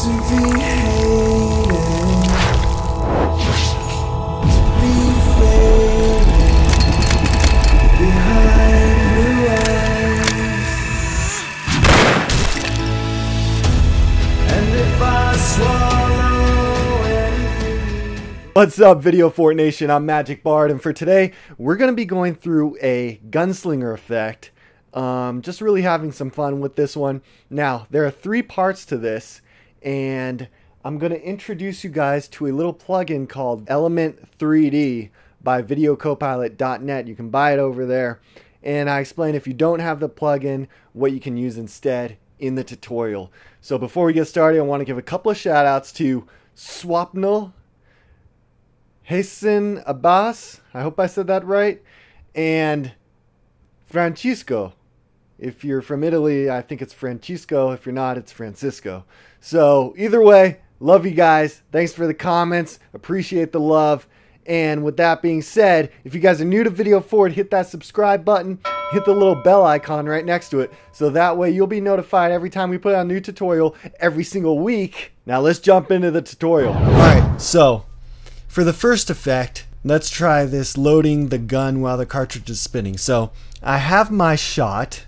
To be hated, to be faded behind blue eyes. And if I swallow anything. What's up, Video Fort Nation? I'm Magic Bard, and for today we're going to be going through a Gunslinger effect. Just really having some fun with this one. Now, there are 3 parts to this, and I'm going to introduce you guys to a little plugin called Element 3D by Videocopilot.net. You can buy it over there, and I explain, if you don't have the plugin, what you can use instead in the tutorial. So before we get started, I want to give a couple of shout outs to Swapnil, Hasan Abbas, I hope I said that right, and Francisco. If you're from Italy, I think it's Francisco. If you're not, it's Francisco. So either way, love you guys. Thanks for the comments. Appreciate the love. And with that being said, if you guys are new to Video Fort, hit that subscribe button. Hit the little bell icon right next to it. So that way you'll be notified every time we put out a new tutorial every single week. Now let's jump into the tutorial. Alright, so for the first effect, let's try this loading the gun while the cartridge is spinning. So I have my shot,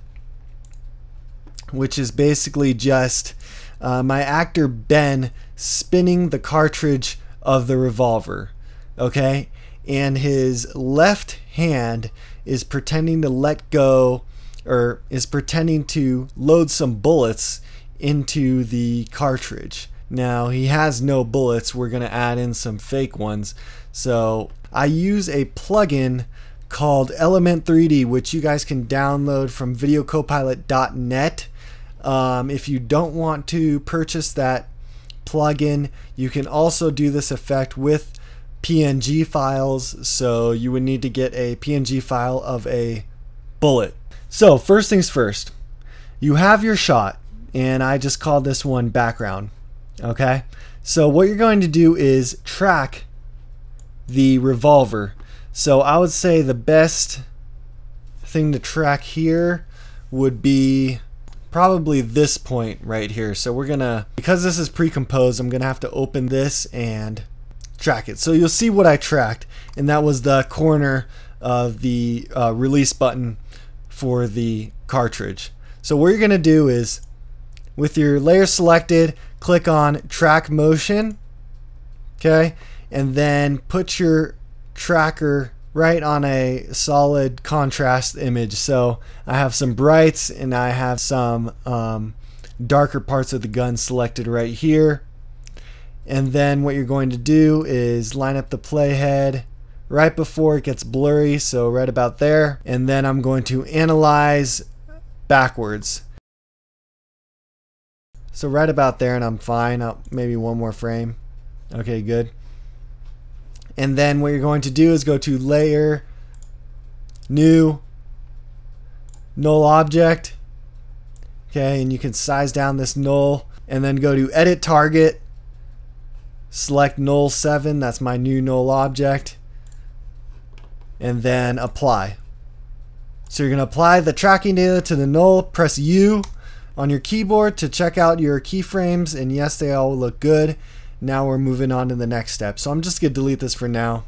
which is basically just my actor Ben spinning the cartridge of the revolver, okay? And his left hand is pretending to let go, or is pretending to load some bullets into the cartridge. Now, he has no bullets. We're going to add in some fake ones. So I use a plugin called Element 3D, which you guys can download from Videocopilot.net. If you don't want to purchase that plugin, you can also do this effect with PNG files. So you would need to get a PNG file of a bullet. So first things first, you have your shot, and I just called this one background. Okay, so what you're going to do is track the revolver. So I would say the best thing to track here would be probably this point right here. So we're gonna, because this is pre-composed, I'm gonna have to open this and track it. So you'll see what I tracked, and that was the corner of the release button for the cartridge. So what you're gonna do is, with your layer selected, click on track motion, okay, and then put your tracker right on a solid contrast image. So I have some brights and I have some darker parts of the gun selected right here. And then what you're going to do is line up the playhead right before it gets blurry, so right about there. And then I'm going to analyze backwards. So right about there, and I'm fine. Maybe one more frame. Okay, good. And then what you're going to do is go to Layer, New, Null Object. Okay, and you can size down this null, and then go to Edit Target, select Null 7. That's my new null object, and then Apply. So you're going to apply the tracking data to the null. Press U on your keyboard to check out your keyframes, and yes, they all look good. Now we're moving on to the next step. So I'm just going to delete this for now,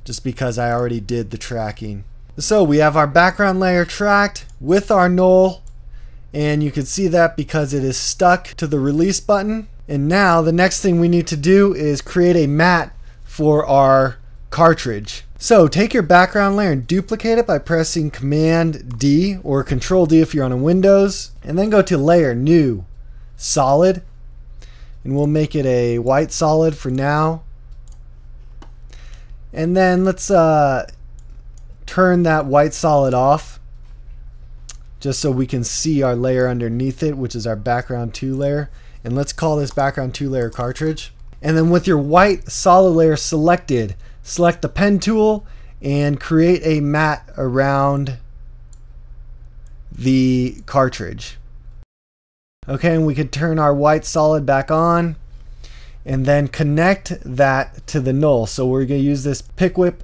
just because I already did the tracking. So we have our background layer tracked with our null, and you can see that because it is stuck to the release button. And now the next thing we need to do is create a matte for our cartridge. So take your background layer and duplicate it by pressing Command D or Control D if you're on a Windows, and then go to Layer, New, Solid, and we'll make it a white solid for now. And then let's turn that white solid off, just so we can see our layer underneath it, which is our background 2 layer. And let's call this background 2 layer cartridge. And then with your white solid layer selected, select the pen tool and create a matte around the cartridge. Okay, and we could turn our white solid back on and then connect that to the null. So we're going to use this pick whip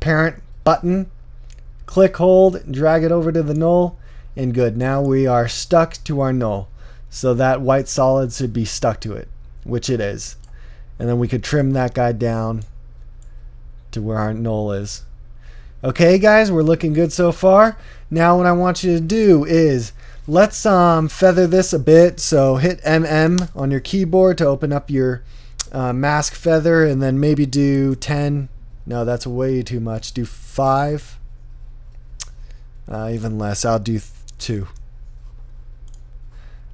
parent button, click, hold, drag it over to the null, and good. Now we are stuck to our null. So that white solid should be stuck to it. which it is. And then we could trim that guy down to where our null is. Okay guys, we're looking good so far. Now what I want you to do is let's feather this a bit. So hit MM on your keyboard to open up your mask feather, and then maybe do 10. No, that's way too much. Do 5. Even less. I'll do 2.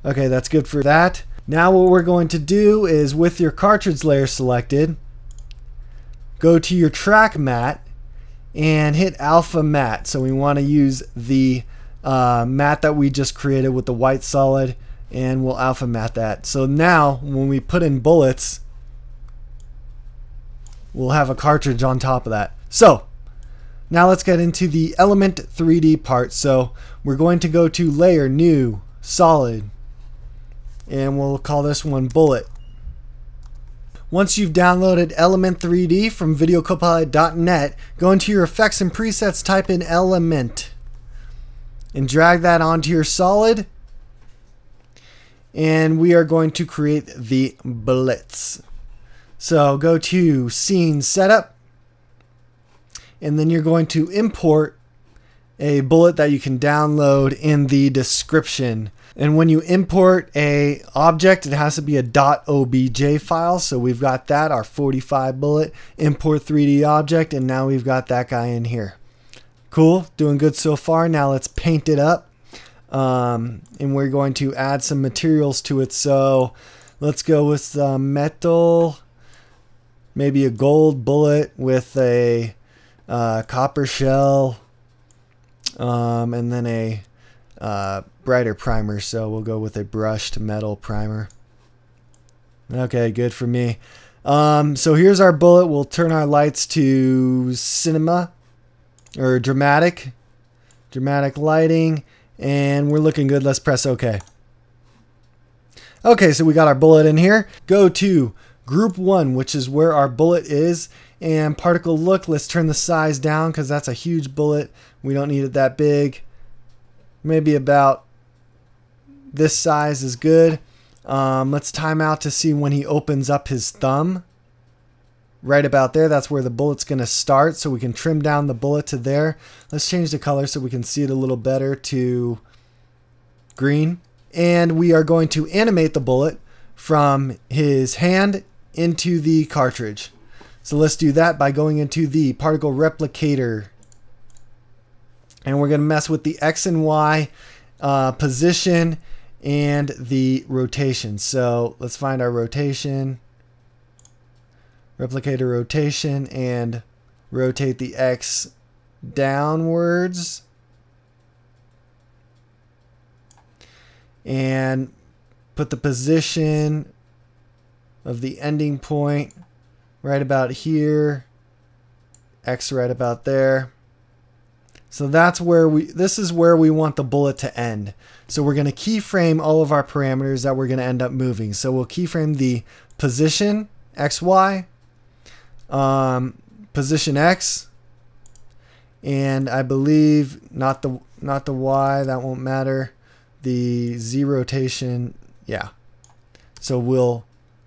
Okay, that's good for that. Now what we're going to do is, with your cartridge layer selected, go to your track matte and hit alpha matte. So we want to use the matte that we just created with the white solid, and we'll alpha matte that. So now when we put in bullets, we'll have a cartridge on top of that. So now let's get into the element 3D part. So we're going to go to layer, new, solid, and we'll call this one bullet. Once you've downloaded Element 3D from Videocopilot.net, go into your effects and presets, type in element, and drag that onto your solid. And we are going to create the bullets. So go to scene setup, and then you're going to import a bullet that you can download in the description. And when you import a object, it has to be a .obj file. So we've got that, our 45 bullet, import 3D object, and now we've got that guy in here. Cool, doing good so far. Now let's paint it up. And we're going to add some materials to it. So let's go with some metal, maybe a gold bullet with a copper shell, and then a brighter primer. So we'll go with a brushed metal primer. Okay, good for me. So here's our bullet. We'll turn our lights to cinema or dramatic lighting, and we're looking good. Let's press OK. Okay, so we got our bullet in here. Go to group 1, which is where our bullet is, and particle look. Let's turn the size down because that's a huge bullet. We don't need it that big. Maybe about this size is good. Let's time out to see when he opens up his thumb. Right about there, that's where the bullet's going to start, so we can trim down the bullet to there. Let's change the color so we can see it a little better to green. And we are going to animate the bullet from his hand into the cartridge. So let's do that by going into the particle replicator. And we're going to mess with the X and Y position and the rotation. So let's find our rotation, replicator rotation, and rotate the X downwards. And put the position of the ending point right about here, X right about there. So that's where this is where we want the bullet to end. So we're going to keyframe all of our parameters that we're going to end up moving. So we'll keyframe the position, XY, position X, and I believe not the Y, that won't matter. The Z rotation, yeah. So we'll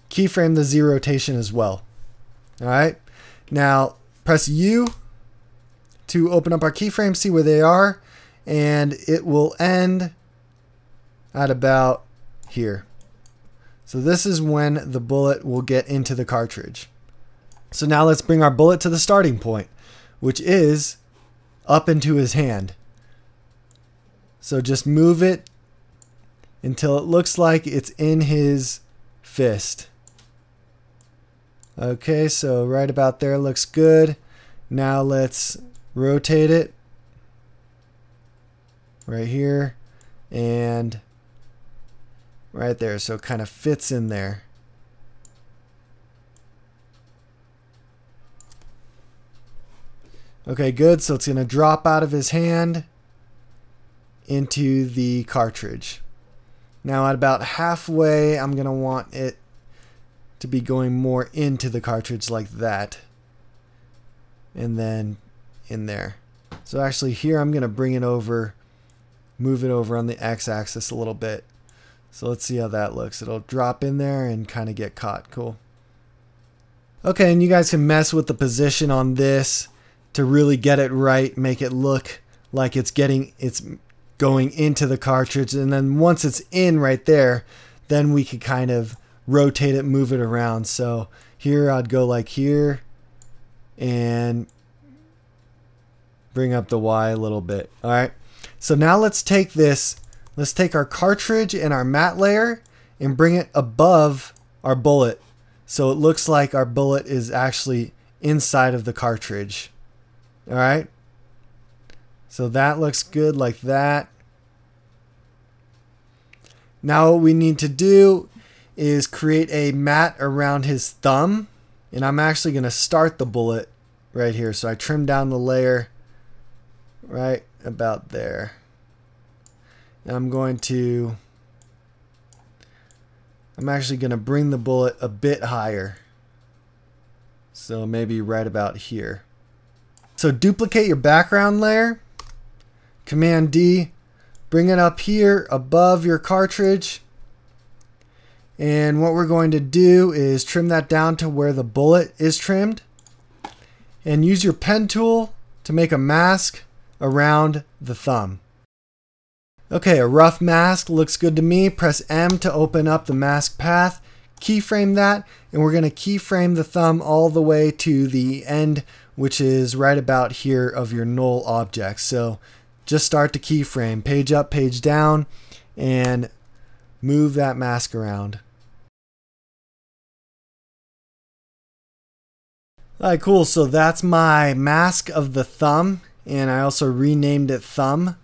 keyframe the Z rotation as well. All right. Now press U to open up our keyframes, see where they are, and it will end at about here. So this is when the bullet will get into the cartridge. So now let's bring our bullet to the starting point, which is up into his hand. So just move it until it looks like it's in his fist. Okay, so right about there looks good. Now let's rotate it right here and right there, so it kind of fits in there. Okay, good. So it's going to drop out of his hand into the cartridge. Now at about halfway, I'm going to want it to be going more into the cartridge like that. And then in there. So actually here I'm going to bring it over, move it over on the x-axis a little bit. So let's see how that looks. It'll drop in there and kind of get caught. Cool. Okay, and you guys can mess with the position on this to really get it right, make it look like it's going into the cartridge. And then once it's in right there, then we could kind of rotate it, move it around. So here I'd go like here and bring up the Y a little bit. All right. So now let's take our cartridge and our matte layer and bring it above our bullet. So it looks like our bullet is actually inside of the cartridge. All right. So that looks good like that. Now what we need to do is create a matte around his thumb. And I'm actually going to start the bullet right here. So I trim down the layer right about there. And I'm actually going to bring the bullet a bit higher. So maybe right about here. So duplicate your background layer. Command D. Bring it up here above your cartridge. And what we're going to do is trim that down to where the bullet is trimmed. And use your pen tool to make a mask around the thumb. Okay, a rough mask looks good to me. Press M to open up the mask path. Keyframe that, and we're going to keyframe the thumb all the way to the end, which is right about here of your null object. So just start the keyframe, page up, page down, and move that mask around. Alright, cool. So that's my mask of the thumb, and I also renamed it thumb.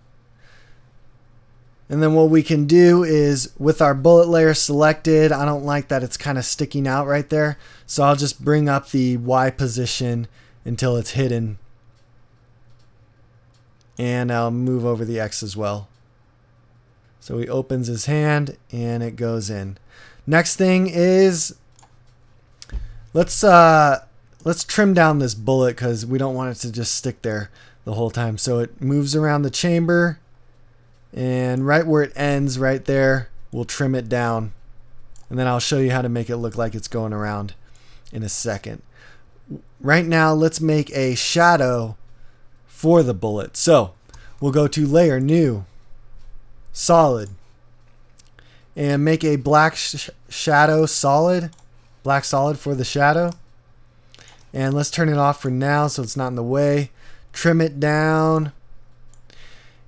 And then what we can do is with our bullet layer selected, I don't like that it's kind of sticking out right there. So I'll just bring up the Y position until it's hidden. And I'll move over the X as well. So he opens his hand and it goes in. Next thing is let's trim down this bullet because we don't want it to just stick there the whole time. So it moves around the chamber. And right where it ends, right there, we'll trim it down. And then I'll show you how to make it look like it's going around in a second. Right now, let's make a shadow for the bullet. So we'll go to Layer, New, Solid, and make a black shadow solid, black solid for the shadow. And let's turn it off for now so it's not in the way. Trim it down.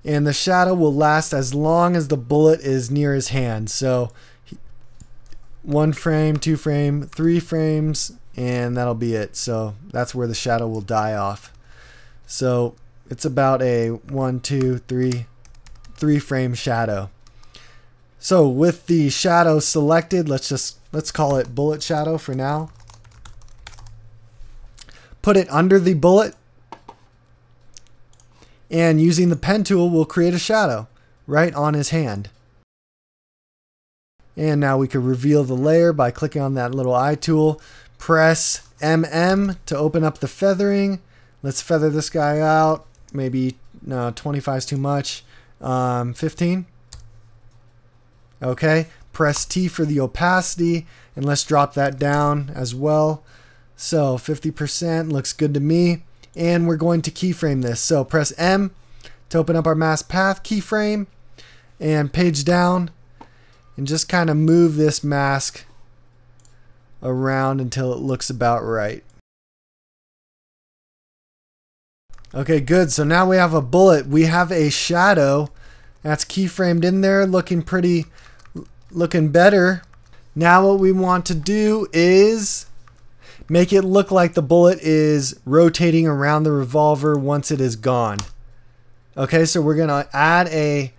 And the shadow will last as long as the bullet is near his hand. So 1 frame, 2 frame, 3 frames, and that'll be it. So that's where the shadow will die off. So it's about a 1, 2, 3 frame shadow. So with the shadow selected, let's call it bullet shadow for now. Put it under the bullet. And using the pen tool, we'll create a shadow right on his hand. And now we can reveal the layer by clicking on that little eye tool. Press MM to open up the feathering. Let's feather this guy out. Maybe, no, 25 is too much. 15. Okay. Press T for the opacity. And let's drop that down as well. So 50% looks good to me. And we're going to keyframe this. So press M to open up our mask path, keyframe, and page down, and just kind of move this mask around until it looks about right. Okay, good. So now we have a bullet. We have a shadow that's keyframed in there, looking better. Now what we want to do is make it look like the bullet is rotating around the revolver once it is gone. Okay, so we're going to add a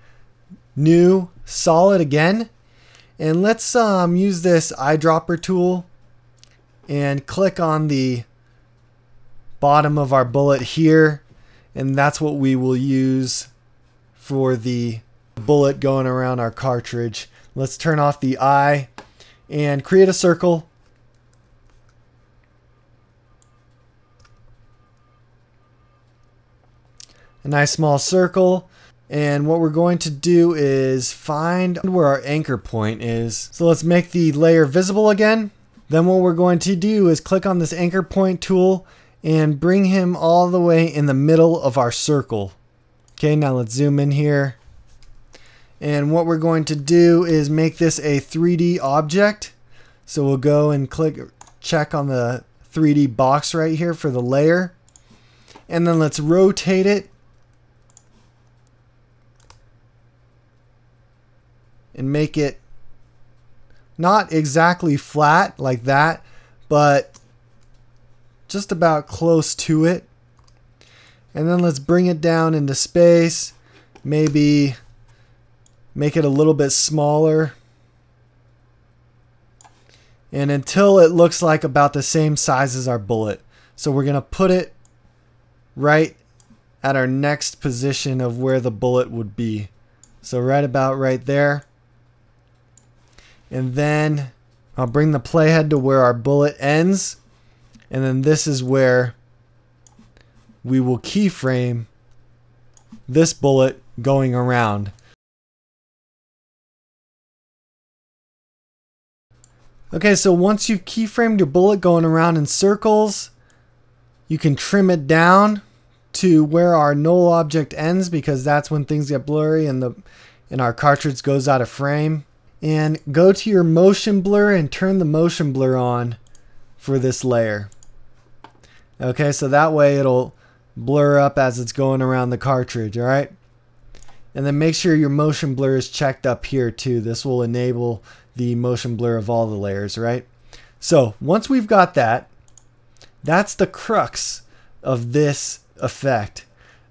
new solid again. And let's use this eyedropper tool and click on the bottom of our bullet here. And that's what we will use for the bullet going around our cartridge. Let's turn off the eye and create a circle. A nice small circle. And what we're going to do is find where our anchor point is. So let's make the layer visible again. Then what we're going to do is click on this anchor point tool and bring him all the way in the middle of our circle. Okay, now let's zoom in here. And what we're going to do is make this a 3D object. So we'll go and check on the 3D box right here for the layer. And then let's rotate it. And make it not exactly flat like that, but just about close to it. And then let's bring it down into space. Maybe make it a little bit smaller. And until it looks like about the same size as our bullet. So we're going to put it right at our next position of where the bullet would be. So right about right there. And then I'll bring the playhead to where our bullet ends. And then this is where we will keyframe this bullet going around. Okay, so once you've keyframed your bullet going around in circles, you can trim it down to where our null object ends, because that's when things get blurry and our cartridge goes out of frame. And go to your motion blur and turn the motion blur on for this layer. Okay, so that way it'll blur up as it's going around the cartridge, alright? And then make sure your motion blur is checked up here too. This will enable the motion blur of all the layers, right? So once we've got that, that's the crux of this effect.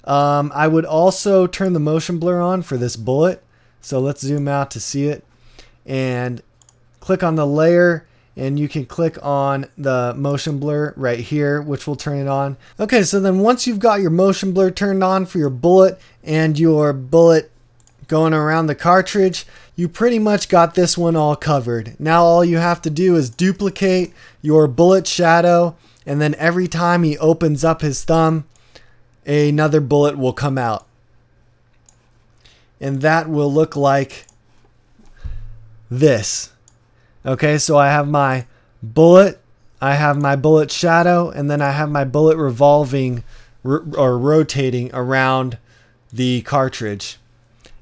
I would also turn the motion blur on for this bullet. So let's zoom out to see it. And click on the layer, and you can click on the motion blur right here, which will turn it on. Okay, so then once you've got your motion blur turned on for your bullet and your bullet going around the cartridge, you pretty much got this one all covered. Now all you have to do is duplicate your bullet shadow, and then every time he opens up his thumb, another bullet will come out. And that will look like this. Okay, so I have my bullet, I have my bullet shadow, and then I have my bullet revolving or rotating around the cartridge.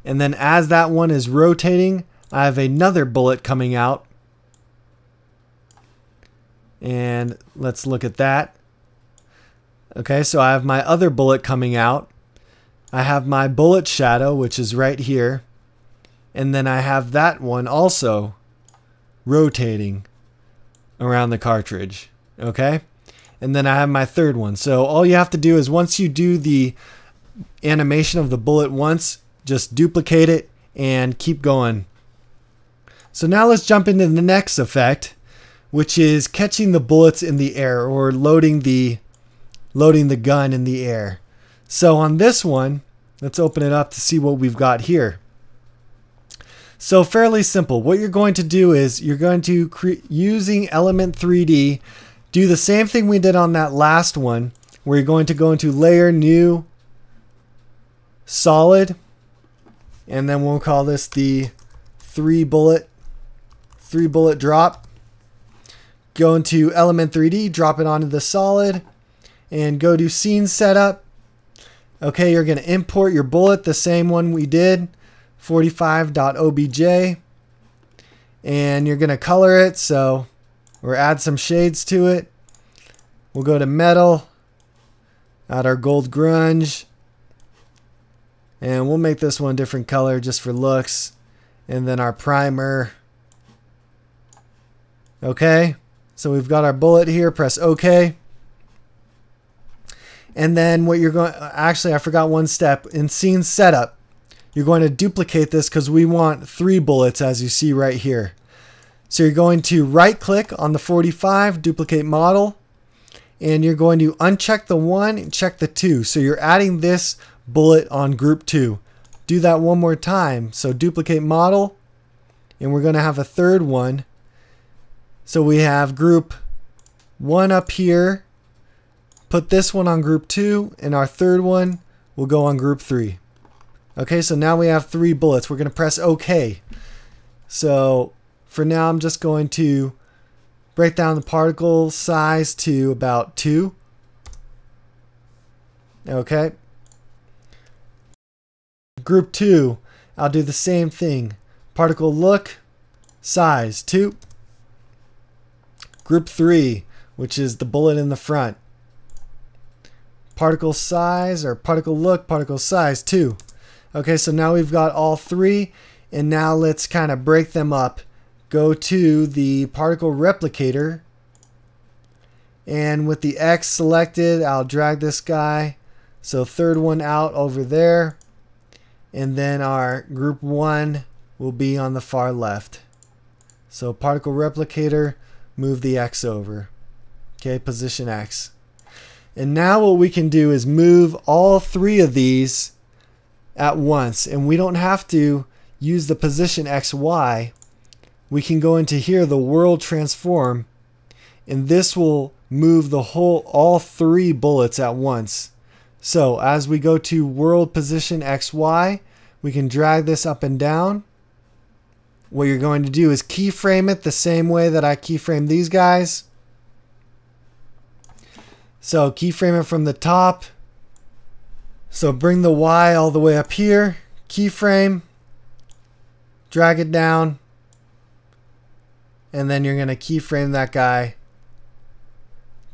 And then as that one is rotating, I have another bullet coming out. And let's look at that. Okay, so I have my other bullet coming out. I have my bullet shadow, which is right here. And then I have that one also rotating around the cartridge. Okay? And then I have my third one. So all you have to do is once you do the animation of the bullet once, just duplicate it and keep going. So now let's jump into the next effect, which is catching the bullets in the air, or loading the gun in the air. So on this one, let's open it up to see what we've got here. So fairly simple. What you're going to do is you're going to, using Element 3D, do the same thing we did on that last one, where you're going to go into Layer, New, Solid, and then we'll call this the 3 bullet drop. Go into Element 3D, drop it onto the solid, and go to Scene Setup. Okay, you're going to import your bullet, the same one we did, 45.obj, and you're going to color it, or add some shades to it. We'll go to Metal, add our gold grunge, and we'll make this one a different color just for looks, and then our primer. Okay, so we've got our bullet here. Press OK. And then what you're going, actually I forgot one step. In Scene Setup, you're going to duplicate this because we want 3 bullets, as you see right here. So you're going to right click on the 45, duplicate model, and you're going to uncheck the 1 and check the 2. So you're adding this bullet on group 2. Do that one more time. So duplicate model, and we're going to have a third one. So we have group 1 up here. Put this one on group 2, and our third one will go on group 3. Okay, so now we have 3 bullets. We're going to press OK. So for now, I'm just going to break down the particle size to about 2. Okay. Group 2, I'll do the same thing. Particle look, size 2. Group 3, which is the bullet in the front. Particle size or particle look, particle size 2. Okay, so now we've got all 3, and now let's kind of break them up. Go to the particle replicator, and with the X selected, I'll drag this guy. So third one out over there, and then our group 1 will be on the far left. So particle replicator, move the X over. Okay, position X. And now what we can do is move all 3 of these at once, and we don't have to use the position XY. We can go into here, the world transform, and this will move all 3 bullets at once. So as we go to world position XY, we can drag this up and down. What you're going to do is keyframe it the same way that I keyframe these guys. So keyframe it from the top. So bring the Y all the way up here, keyframe, drag it down, and then you're going to keyframe that guy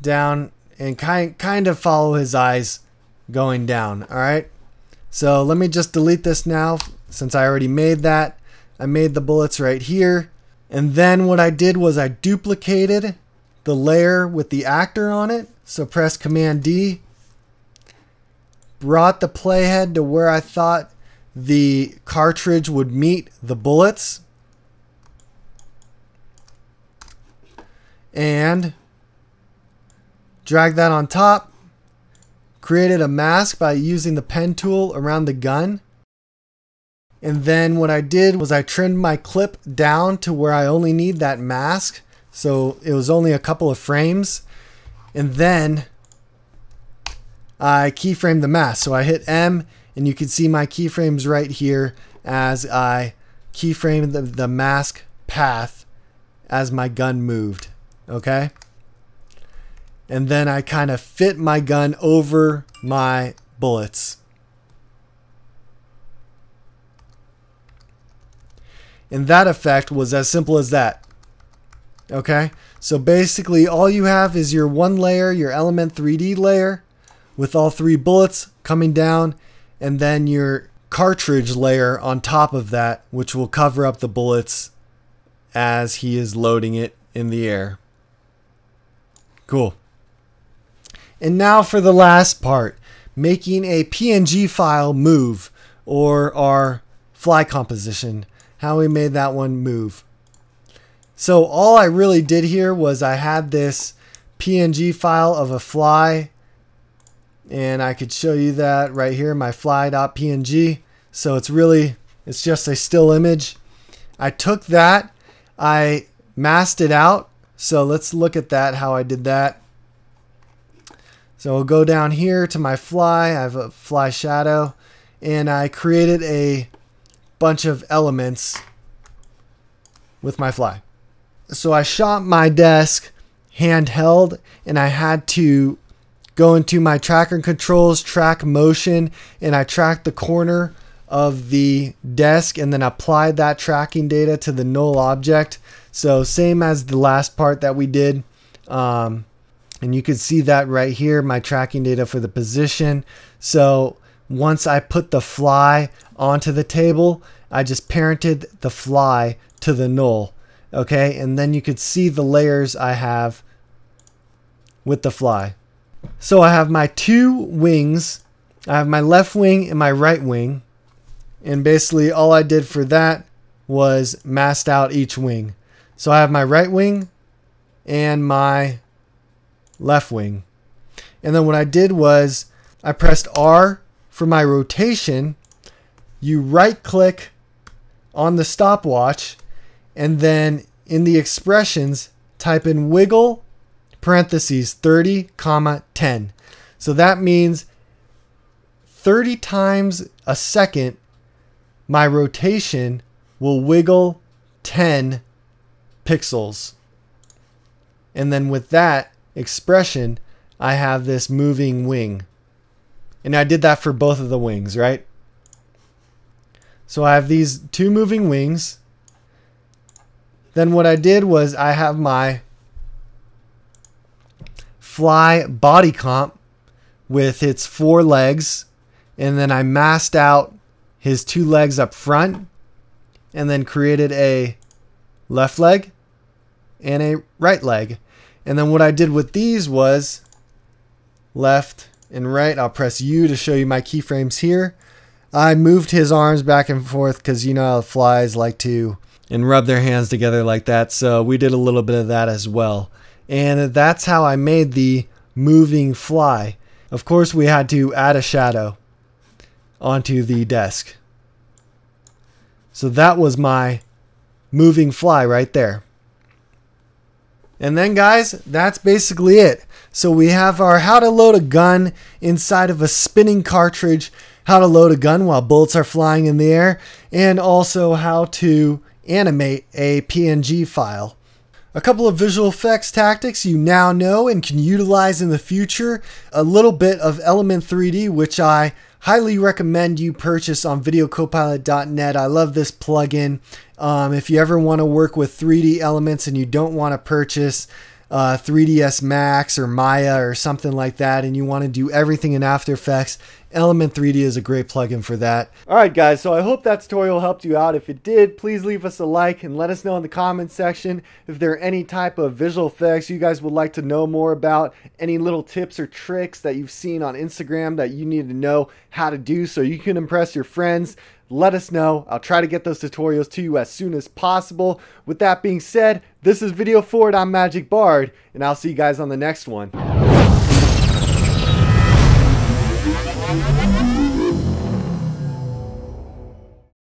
down and kind of follow his eyes going down. All right. So let me just delete this now since I already made that. I made the bullets right here. And then what I did was I duplicated the layer with the actor on it. So press Command D. Brought the playhead to where I thought the cartridge would meet the bullets. And drag that on top. Created a mask by using the pen tool around the gun. And then what I did was I trimmed my clip down to where I only need that mask. So it was only a couple of frames. And then I keyframed the mask. So I hit M, and you can see my keyframes right here as I keyframed the mask path as my gun moved. Okay? And then I kind of fit my gun over my bullets. And that effect was as simple as that. Okay? So basically all you have is your one layer, your element 3D layer with all 3 bullets coming down, and then your cartridge layer on top of that, which will cover up the bullets as he is loading it in the air. Cool. And now for the last part, making a PNG file move, or our fly composition, how we made that one move. So all I really did here was I had this PNG file of a fly, and I could show you that right here, my fly.png. So it's just a still image. I took that, I masked it out. So let's look at that, how I did that. So I'll go down here to my fly. I have a fly shadow, and I created a bunch of elements with my fly. So I shot my desk handheld, and I had to go into my tracker controls, track motion, and I tracked the corner of the desk and then applied that tracking data to the null object. So same as the last part that we did. And you can see that right here, my tracking data for the position. So once I put the fly onto the table, I just parented the fly to the null. Okay, and then you could see the layers I have with the fly. So I have my 2 wings. I have my left wing and my right wing. And basically all I did for that was masked out each wing. So I have my right wing and my left wing. And then what I did was I pressed R for my rotation. You right click on the stopwatch, and then in the expressions type in wiggle parentheses 30 comma 10. So that means 30 times a second my rotation will wiggle 10 pixels. And then with that expression, I have this moving wing. And I did that for both of the wings, right? So I have these two moving wings. Then what I did was I have my fly body comp with its 4 legs. And then I masked out his 2 legs up front. And then created a left leg and a right leg. And then what I did with these was left and right. I'll press U to show you my keyframes here. I moved his arms back and forth because you know how flies like to and rub their hands together like that. So we did a little bit of that as well. And that's how I made the moving fly. Of course, we had to add a shadow onto the desk. So that was my moving fly right there. And then guys, that's basically it. So we have our how to load a gun inside of a spinning cartridge, how to load a gun while bullets are flying in the air, and also how to animate a PNG file. A couple of visual effects tactics you now know and can utilize in the future. A little bit of Element 3D, which I highly recommend you purchase on videocopilot.net. I love this plugin. If you ever want to work with 3D elements and you don't want to purchase 3ds Max or Maya or something like that, and you want to do everything in After Effects, Element 3D is a great plugin for that. Alright guys, so I hope that tutorial helped you out. If it did, please leave us a like and let us know in the comments section if there are any type of visual effects you guys would like to know more about, any little tips or tricks that you've seen on Instagram that you need to know how to do so you can impress your friends. Let us know. I'll try to get those tutorials to you as soon as possible. With that being said, this is Video Forward. I'm Magic Bard, and I'll see you guys on the next one.